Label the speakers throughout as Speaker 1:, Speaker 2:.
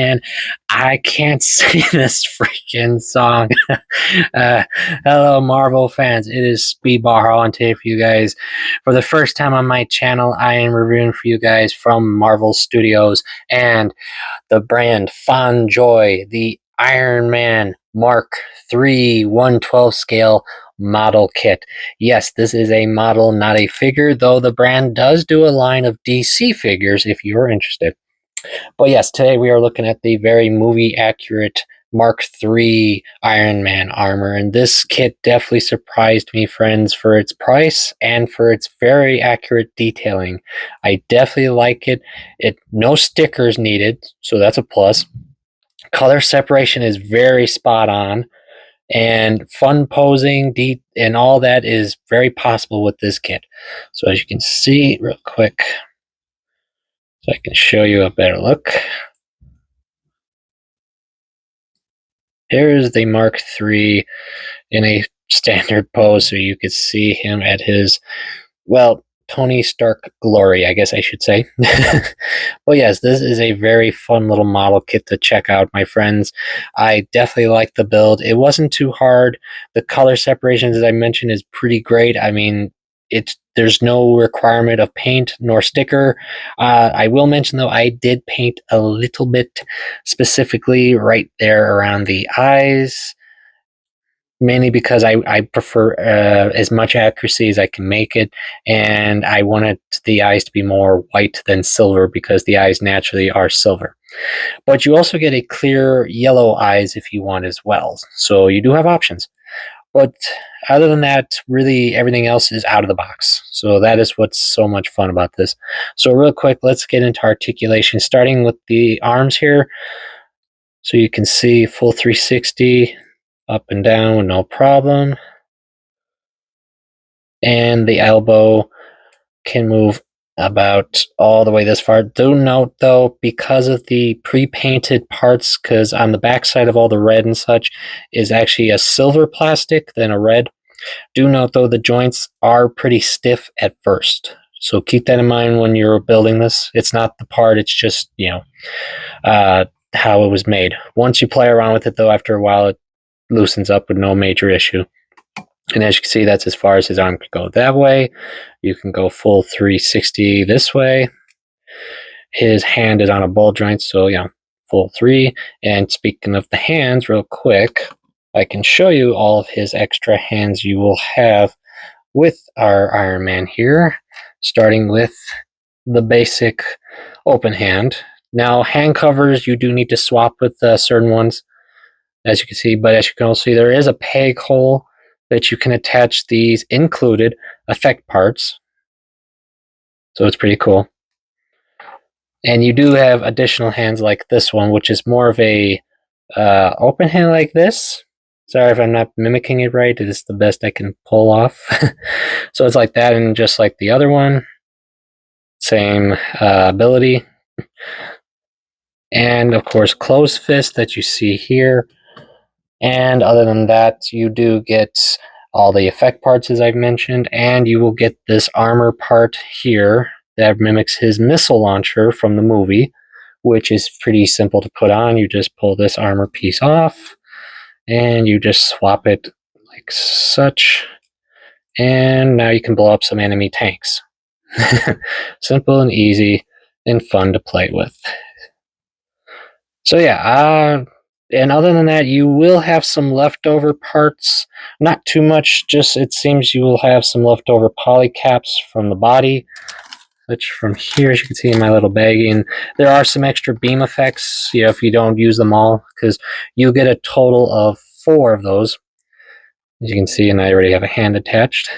Speaker 1: Man. I can't sing this freaking song. uh, hello, Marvel fans. It is Speedball Harlan today for you guys. For the first time on my channel, I am reviewing for you guys from Marvel Studios and the brand Fondjoy, the Iron Man Mark 3 1/12 scale model kit. Yes, this is a model, not a figure, though the brand does do a line of DC figures if you're interested. But yes, today we are looking at the very movie accurate Mark III Iron Man armor, and this kit definitely surprised me, friends, for its price and for its very accurate detailing. I definitely like it. No stickers needed, so that's a plus. Color separation is very spot on, and fun posing and all that is very possible with this kit. So as you can see real quick, so I can show you a better look. Here's the Mark III in a standard pose, so you could see him at his, well, Tony Stark glory, I guess I should say. But yes, this is a very fun little model kit to check out, my friends. I definitely like the build. It wasn't too hard. The color separations, as I mentioned, is pretty great. I mean, there's no requirement of paint nor sticker. I will mention, though, I did paint a little bit specifically right there around the eyes, mainly because I prefer as much accuracy as I can make it, and I wanted the eyes to be more white than silver because the eyes naturally are silver. But you also get a clear yellow eyes if you want as well, so you do have options. But other than that, really everything else is out of the box. So that is what's so much fun about this. So real quick, let's get into articulation, starting with the arms here. So you can see full 360, up and down with no problem. And the elbow can move about all the way this far. Do note, though, because of the pre-painted parts, because on the back side of all the red and such is actually a silver plastic than a red. Do note, though, the joints are pretty stiff at first. So keep that in mind when you're building this. It's not the part, it's just, how it was made. Once you play around with it, though, after a while, it loosens up with no major issue. And as you can see, that's as far as his arm could go that way. You can go full 360 this way. His hand is on a ball joint, so yeah, full 3. And speaking of the hands, real quick, I can show you all of his extra hands you will have with our Iron Man here, starting with the basic open hand. Now, hand covers, you do need to swap with certain ones, as you can see, but as you can also see, there is a peg hole that you can attach these included effect parts. So it's pretty cool. And you do have additional hands like this one, which is more of a open hand like this. Sorry if I'm not mimicking it right. It is the best I can pull off. So it's like that, and just like the other one, same ability. And of course, closed fist that you see here. And other than that, you do get all the effect parts, as I've mentioned, and you will get this armor part here that mimics his missile launcher from the movie, which is pretty simple to put on. You just pull this armor piece off, and you just swap it like such, and now you can blow up some enemy tanks. Simple and easy and fun to play with. So yeah, and other than that, you will have some leftover parts. Not too much, just it seems you will have some leftover poly caps from the body, which from here, as you can see in my little baggie, and there are some extra beam effects, if you don't use them all, because you get a total of 4 of those. As you can see, and I already have a hand attached.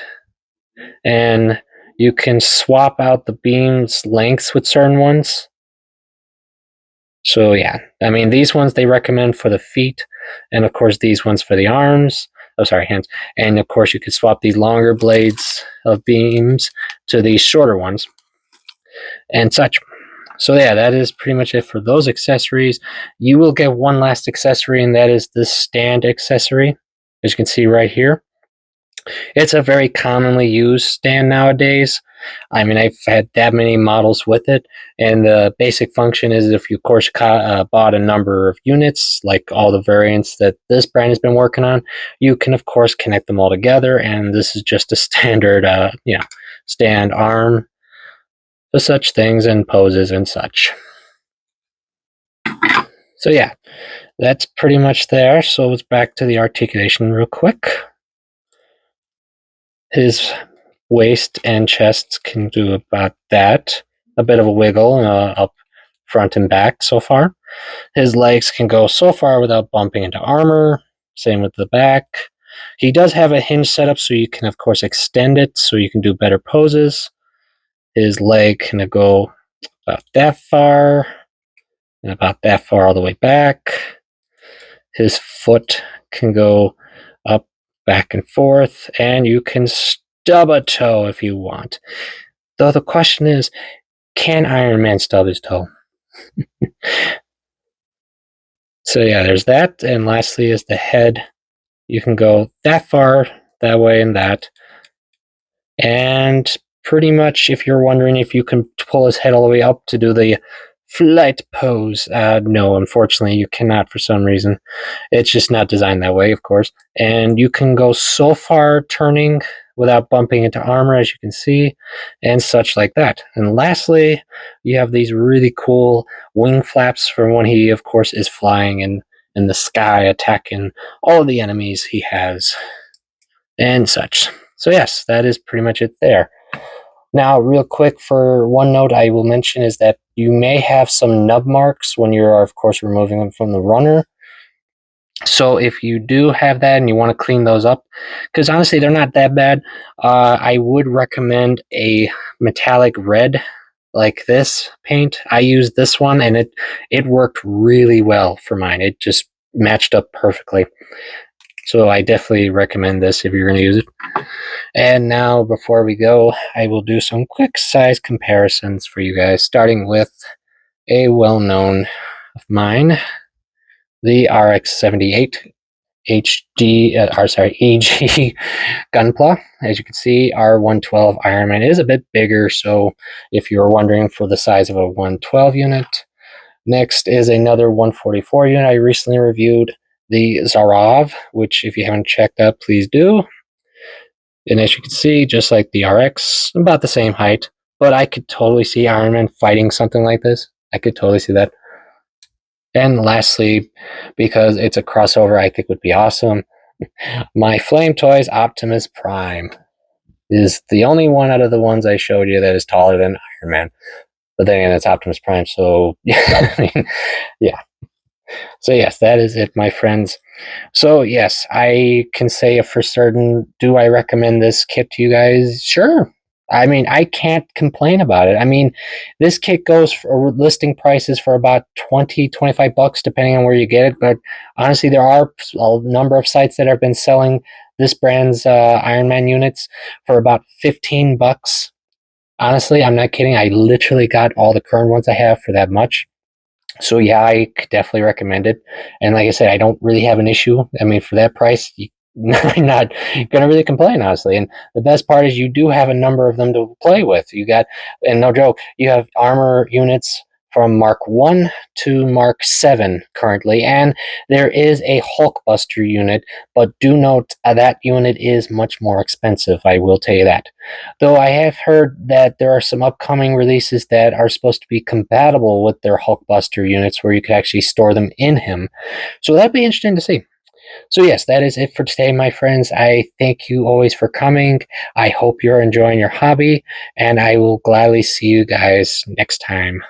Speaker 1: And you can swap out the beam's lengths with certain ones. So yeah, I mean, these ones they recommend for the feet, and of course these ones for the arms. Oh, sorry, hands. And of course you could swap these longer blades of beams to these shorter ones and such. So yeah, that is pretty much it for those accessories. You will get one last accessory, and that is this stand accessory, as you can see right here. It's a very commonly used stand nowadays. I mean, I've had that many models with it, and the basic function is if you, of course, bought a number of units, like all the variants that this brand has been working on, you can, of course, connect them all together, and this is just a standard, stand arm for such things and poses and such. So yeah, that's pretty much there. So let's back to the articulation real quick. His waist and chest can do about that. A bit of a wiggle up front and back so far. His legs can go so far without bumping into armor. Same with the back. He does have a hinge setup, so you can, of course, extend it so you can do better poses. His leg can go about that far and about that far all the way back. His foot can go up, back, and forth, and you can stub a toe if you want. Though the question is, can Iron Man stub his toe? So yeah, there's that. And lastly is the head. You can go that far, that way, and that. And pretty much, if you're wondering if you can pull his head all the way up to do the flight pose, no, unfortunately, you cannot for some reason. It's just not designed that way, of course. And you can go so far turning without bumping into armor, as you can see, and such like that. And lastly, you have these really cool wing flaps for when he, of course, is flying in the sky, attacking all of the enemies he has, and such. So yes, that is pretty much it there. Now, real quick, for one note I will mention is that you may have some nub marks when you're, of course, removing them from the runner. So if you do have that and you want to clean those up, because honestly, they're not that bad, I would recommend a metallic red like this paint. I used this one, and it worked really well for mine. It just matched up perfectly. So I definitely recommend this if you're going to use it. And now, before we go, I will do some quick size comparisons for you guys, starting with a well-known of mine, the RX-78 EG Gunpla. As you can see, our 112 Ironman is a bit bigger, so if you're wondering for the size of a 112 unit. Next is another 144 unit I recently reviewed, the Zarov, which if you haven't checked out, please do. And as you can see, just like the RX, about the same height, but I could totally see Iron Man fighting something like this. I could totally see that. And lastly, because it's a crossover I think would be awesome, my Flame Toys Optimus Prime is the only one out of the ones I showed you that is taller than Iron Man. But then again, it's Optimus Prime, so yeah, I mean, yeah. So yes, that is it, my friends. So yes, I can say for certain, do I recommend this kit to you guys? Sure. I mean, I can't complain about it. I mean, this kit goes for listing prices for about 20, 25 bucks, depending on where you get it. But honestly, there are a number of sites that have been selling this brand's Iron Man units for about 15 bucks. Honestly, I'm not kidding. I literally got all the current ones I have for that much. So yeah, I could definitely recommend it. And like I said, I don't really have an issue. I mean, for that price, I'm not going to really complain, honestly. And the best part is you do have a number of them to play with. You got, and no joke, you have armor units from Mark 1 to Mark 7 currently, and there is a Hulkbuster unit, but do note that unit is much more expensive, I will tell you that. Though I have heard that there are some upcoming releases that are supposed to be compatible with their Hulkbuster units where you could actually store them in him. So that'd be interesting to see. So yes, that is it for today, my friends. I thank you always for coming. I hope you're enjoying your hobby, and I will gladly see you guys next time.